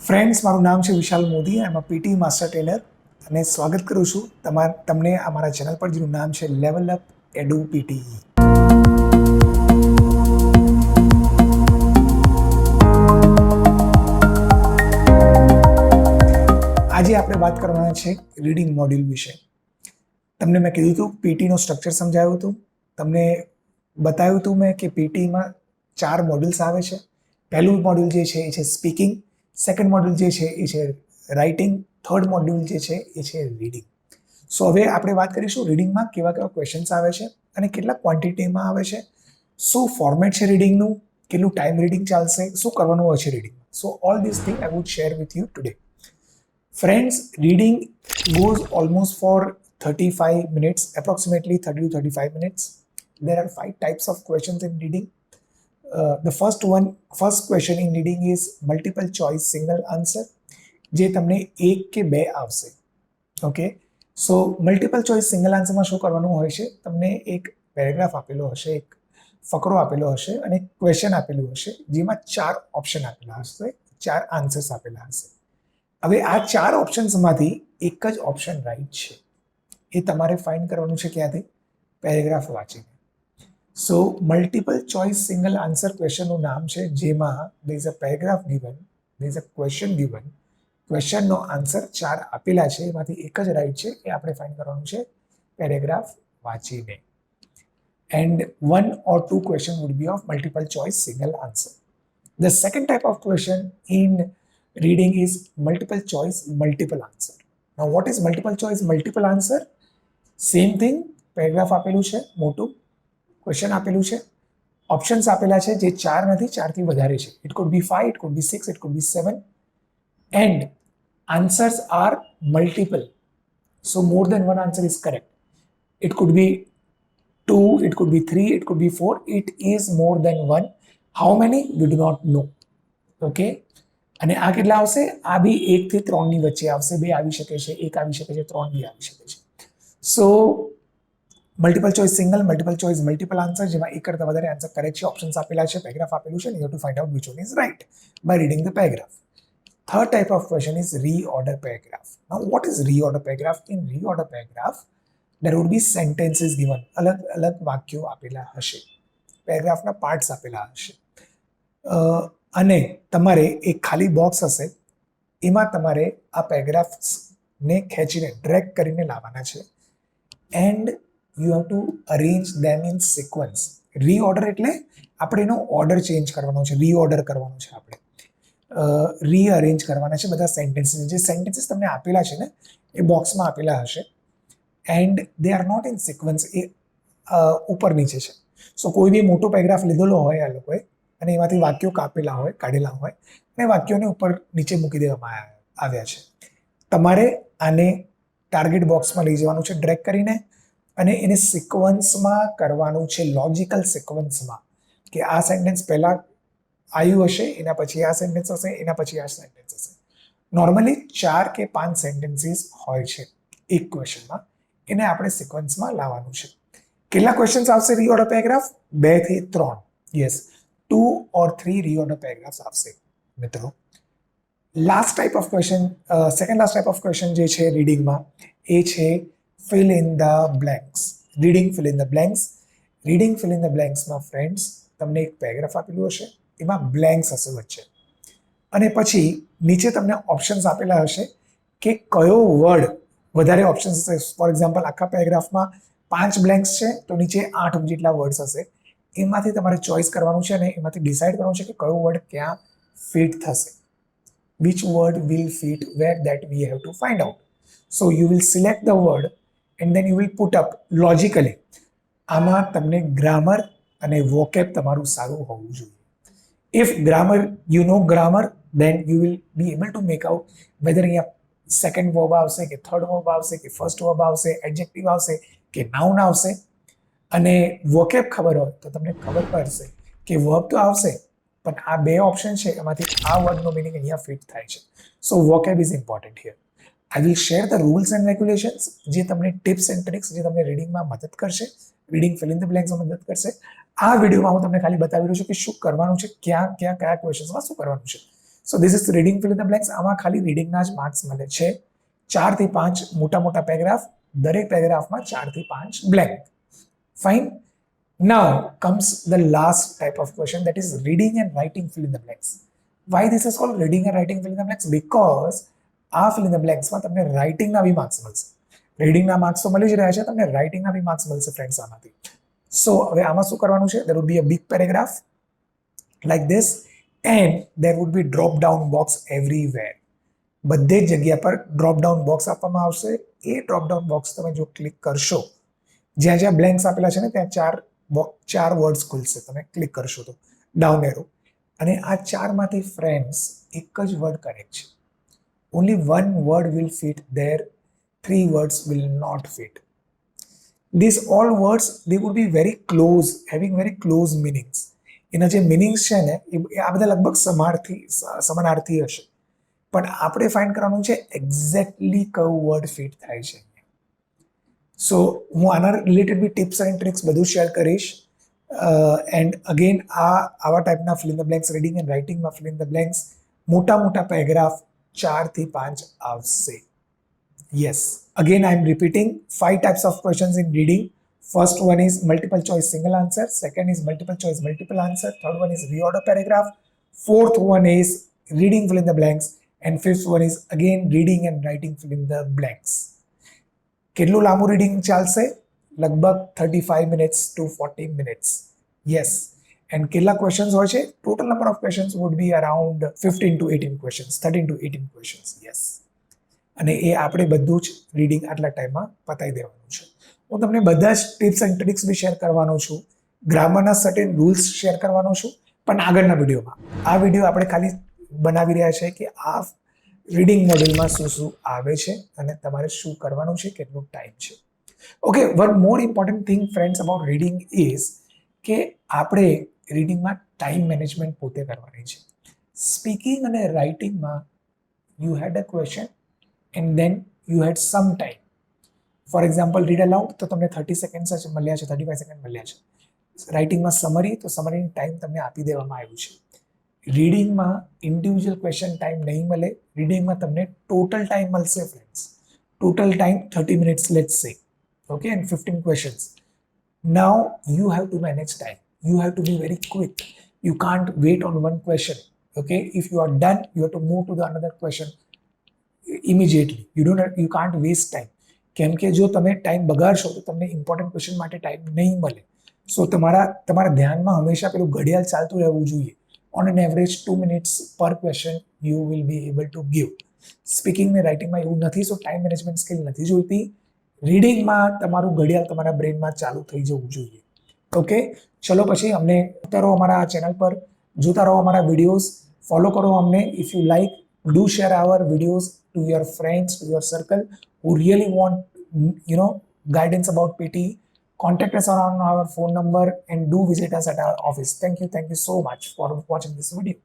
Friends, મારું નામ છે વિશાલ મોદી. આઈ એમ અ પીટી માસ્ટર ટ્રેનર અને સ્વાગત કરું છું તમને અમારા ચેનલ પર, જેનું નામ છે લેવલ અપ એડુ પીટીઈ. આજે આપણે વાત કરવાના છે રીડિંગ મોડ્યુલ વિશે. તમને મેં કીધું હતું, પીટીનો સ્ટ્રક્ચર સમજાવ્યું હતું, તમને બતાવ્યું હતું મેં કે પીટીમાં 4 મોડ્યુલ્સ આવે છે. પહેલું મોડ્યુલ જે છે એ છે સ્પીકિંગ, સેકન્ડ મોડ્યુલ જે છે એ છે રાઇટિંગ, થર્ડ મોડ્યુલ જે છે એ છે રીડિંગ. સો હવે આપણે વાત કરીશું રીડિંગમાં કેવા કેવા ક્વેશ્ચન્સ આવે છે અને કેટલા ક્વોન્ટિટીમાં આવે છે, શું ફોર્મેટ છે રીડિંગનું, કેટલું ટાઈમ રીડિંગ ચાલશે, શું કરવાનું હોય છે રીડિંગમાં. So all this thing I would share with you today. Friends, reading goes almost for 35 minutes, approximately 30 to 35 minutes. There are 5 types of questions in reading. The first question in reading is multiple choice single answer, જે તમને 1 કે 2 આવશે. Okay, સો multiple choice single આન્સરમાં શું કરવાનું હોય છે, તમને એક પેરેગ્રાફ આપેલો હશે, એક ફકરો આપેલો હશે અને એક ક્વેશ્ચન આપેલું હશે, જેમાં 4 ઓપ્શન આપેલા હશે, 4 આન્સર્સ આપેલા હશે. હવે આ 4 ઓપ્શન્સમાંથી એક જ ઓપ્શન રાઈટ છે, એ તમારે ફાઇન્ડ કરવાનું છે. ક્યાંથી? પેરેગ્રાફ વાંચીને. સો મલ્ટિપલ ચોઇસ સિંગલ આન્સર ક્વેશ્ચનનું નામ છે, જેમાં there is a paragraph given, there is a question given, ક્વેશ્ચનનો આન્સર 4 આપેલા છે, એમાંથી એક જ રાઈટ છે, એ આપણે ફાઇન્ડ કરવાનું છે પેરેગ્રાફ વાંચીને. And 1 or 2 question would be of multiple choice single answer. The second type of question in reading is multiple choice multiple answer. Now what is multiple choice multiple answer? Same thing, paragraph આપેલું છે, મોટું question આપેલું છે, options આપેલા છે જે 4 નથી, 4 થી વધારે છે. It could B 5, it could B 6, it could B 7, and answers are multiple, so more than one answer is correct. It could be 2, it could be 3, it could be 4, it is more than one. How many? We do not know. Okay, અને આ કેટલા આવશે? આ બી 1 થી 3 ની વચ્ચે આવશે, 2 આવી શકે છે, 1 આવી શકે છે, 3 બી આવી શકે છે. So multiple choice single, multiple choice multiple answer, જેમાં એક કરતાં વધારે આન્સર કરેક્ટ છે, ઓપ્શન્સ આપેલા છે, પેરેગ્રાફ આપેલું છે, you have to find out which one is right by reading the paragraph. Third type of question is reorder paragraph. Now what is reorder paragraph? In reorder paragraph there would be sentences given, અલગ અલગ વાક્યો આપેલા હશે, પેરેગ્રાફના parts આપેલા હશે, અને તમારે એક ખાલી બોક્સ હશે, એમાં તમારે આ પેરેગ્રાફ્સને ખેંચીને ડ્રેગ કરીને લાવવાના છે. And you have to arrange them in sequence. Reorder એટલે આપણે એનો ઓર્ડર ચેન્જ કરવાનો છે, રીઓર્ડર કરવાનો છે, આપણે રીઅરેન્જ કરવાના છે બધા સેન્ટેન્સીસ. જે સેન્ટેન્સીસ તમને આપેલા છે ને, એ બોક્સમાં આપેલા હશે, and they are not in sequence, એ ઉપર નીચે છે. સો કોઈ બી મોટો પેરેગ્રાફ લીધેલો હોય આ લોકોએ, અને એમાંથી વાક્યો કાપેલા હોય, કાઢેલા હોય, અને વાક્યોને ઉપર નીચે મૂકી દેવામાં આવ્યા છે. તમારે આને ટાર્ગેટ બોક્સમાં લઈ જવાનું છે ડ્રેગ કરીને, અને એને સિક્વન્સમાં કરવાનું છે, લોજિકલ સિક્વન્સમાં, કે આ સેન્ટેન્સ પહેલાં આવ્યું હશે, એના પછી આ સેન્ટેન્સ હશે, એના પછી આ સેન્ટેન્સ હશે. નોર્મલી 4 કે 5 સેન્ટેન્સીસ હોય છે એક ક્વેશ્ચનમાં, એને આપણે સિક્વન્સમાં લાવવાનું છે. કેટલા ક્વેશ્ચન્સ આવશે રીઓર્ડર પેરેગ્રાફ? 2 થી 3. યસ, 2 or 3 રીઓર્ડર પેરેગ્રાફ્સ આવશે મિત્રો. Last type of question, second last type of question જે છે રીડિંગમાં, એ છે fill in the blanks. Reading fill in the blanks. Reading fill in the બ્લેન્ક્સમાં ફ્રેન્ડ્સ, તમને એક પેરેગ્રાફ આપેલું હશે, એમાં બ્લેન્ક્સ હશે વચ્ચે, અને પછી નીચે તમને ઓપ્શન્સ આપેલા હશે કે કયો વર્ડ વધારે ઓપ્શન્સ હશે. ફોર એક્ઝામ્પલ, આખા પેરેગ્રાફમાં 5 બ્લેન્ક્સ છે, તો નીચે 8 જેટલા વર્ડ્સ હશે. એમાંથી તમારે ચોઇસ કરવાનું છે, અને એમાંથી ડિસાઇડ કરવાનું છે કે કયો વર્ડ ક્યાં ફિટ થશે. Which word will fit where, that we have to find out. So you will select the word and then you will put up logically. આમાં તમને ગ્રામર અને વોકેબ તમારું સારું હોવું જોઈએ. If grammar, you know grammar, then you will be able to make out whether અહીંયા second verb આવશે કે થર્ડ વર્બ આવશે કે ફર્સ્ટ વર્બ આવશે, એડજેક્ટિવ આવશે કે નાઉન આવશે. અને વોકેબ ખબર હોય તો તમને ખબર પડશે કે વર્બ તો આવશે, પણ આ 2 ઓપ્શન છે, એમાંથી આ વર્ડનો મિનિંગ અહીંયા ફિટ થાય છે. So vocab is important here. I will share the rules and regulations, જે તમને ટિપ્સ એન્ડ ટ્રિક્સ, જે તમને રીડિંગમાં મદદ કરશે, રીડિંગ ફિલ ઇન ધ બ્લેન્ક્સમાં મદદ કરશે. આ વિડીયોમાં હું તમને ખાલી બતાવી રહ્યો છું કે શું કરવાનું છે, કયા ક્વેશ્ચન્સમાં શું કરવાનું છે. So this is reading fill in the blanks. આમાં ખાલી રીડિંગના જ માર્ક્સ મળે છે. 4 થી 5 મોટા મોટા પેરેગ્રાફ, દરેક પેરેગ્રાફમાં 4 થી 5 blank. Fine. Now comes the last type of question, that is reading and writing fill in the blanks. Why this is called reading and writing fill in the blanks? Because આ fill in the blanks માં તમને રાઇટિંગના બી marks મળશે. રીડિંગના marks તો મળી જ રહ્યા છે, તમને રાઇટિંગના બી માર્ક્સ મળશે ફ્રેન્ડ્સ આમાંથી. સો હવે આમાં શું કરવાનું છે? there would be a big paragraph like this and there would be drop down box everywhere. બધે જ જગ્યા પર ડ્રોપ ડાઉન બોક્સ આપવામાં આવશે. એ ડ્રોપ ડાઉન બોક્સ તમે જો ક્લિક કરશો, જ્યાં જ્યાં બ્લેન્ક્સ આપેલા છે ને ત્યાં ચાર વર્ડ્સ ખુલશે. તમે ક્લિક કરશો તો ડાઉન એરો, અને આ ચારમાંથી ફ્રેન્ડ્સ એક જ વર્ડ કરેક્ટ છે. Only one word will fit there, 3 words will not fit. These all words, they would be very close, having very close meanings. એના જે મિનિંગ્સ છે ને એ આ બધા લગભગ સમાનાર્થી હશે, પણ આપણે ફાઇન્ડ કરવાનું છે એક્ઝેક્ટલી કયું વર્ડ ફિટ થાય છે. સો હું આના રિલેટેડ બી ટિપ્સ એન્ડ ટ્રિક્સ બધું શેર કરીશ. એન્ડ અગેન આવા ટાઈપના fill in the blanks, reading and રાઇટિંગમાં ફિલ ઇન ધ બ્લેન્ક્સ મોટા મોટા પેરેગ્રાફ 4 થી 5 આવશે. Yes, again I am repeating 5 types of questions in reading. First one is multiple choice single answer, second is multiple choice multiple answer, third one is reorder paragraph, fourth one is reading fill in the blanks, and fifth one is again reading and writing fill in the blanks. કેટલું લાંબુ reading ચાલશે? લગભગ 35 minutes to 40 minutes. Yes. And કેટલા questions હોય છે? Total number of questions would be around 15 to 18 questions, 13 to 18 questions. Yes. અને એ આપણે બધું જ રીડિંગ આટલા ટાઈમમાં પતાવી દેવાનું છે. હું તમને બધા જ ટિપ્સ એન્ડ ટ્રિક્સ બી શેર કરવાનો છું, ગ્રામરના સર્ટેન રૂલ્સ શેર કરવાનો છું, પણ આગળના વિડીયોમાં. આ વિડીયો આપણે ખાલી બનાવી રહ્યા છે કે આ રીડિંગ મોડ્યુલમાં શું શું આવે છે અને તમારે શું કરવાનું છે, કેટલો ટાઈમ છે. Okay, one more important thing friends about reading is કે આપણે રીડિંગમાં ટાઈમ મેનેજમેન્ટ પોતે કરવાની છે. સ્પીકિંગ અને રાઇટિંગમાં you had a question and then you had some time. For example, read aloud તો તમને 30 સેકન્ડ્સ જ મળ્યા છે, 35 સેકન્ડ મળ્યા છે. રાઇટિંગમાં સમરી તો સમરીની ટાઈમ તમને આપી દેવામાં આવ્યું છે. રીડિંગમાં ઇન્ડિવિજ્યુઅલ ક્વેશ્ચન ટાઈમ નહીં મળે, રીડિંગમાં તમને ટોટલ ટાઈમ મળશે friends. Total time 30 minutes let's સે, okay, and 15 questions. Now you have to manage time. You have to be very quick. You can't wait on one question, okay? If you are done, you have to move to the another question immediately. You can't waste time. કેમ કે જો તમે time બગાડશો તો તમને important question માટે time નહીં મળે. સો તમારા ધ્યાનમાં હંમેશા પેલું ઘડિયાળ ચાલતું રહેવું જોઈએ. ઓન એન એવરેજ 2 minutes પર question you will be able to give. Speaking ને રાઇટિંગમાં એવું નથી, સો ટાઈમ મેનેજમેન્ટ સ્કિલ નથી જોઈતી. રીડિંગમાં તમારું ઘડિયાળ તમારા બ્રેનમાં ચાલુ થઈ જવું જોઈએ. ઓકે, ચલો પછી અમને જોતા રહો અમારા ચેનલ પર, જોતા રહો અમારા વિડીયોઝ, ફોલો કરો અમને. If you like, do share our videos to your friends, to your circle who really want, guidance about PTE. Contact us on our phone number and do visit us at our office. Thank you so much for watching this video.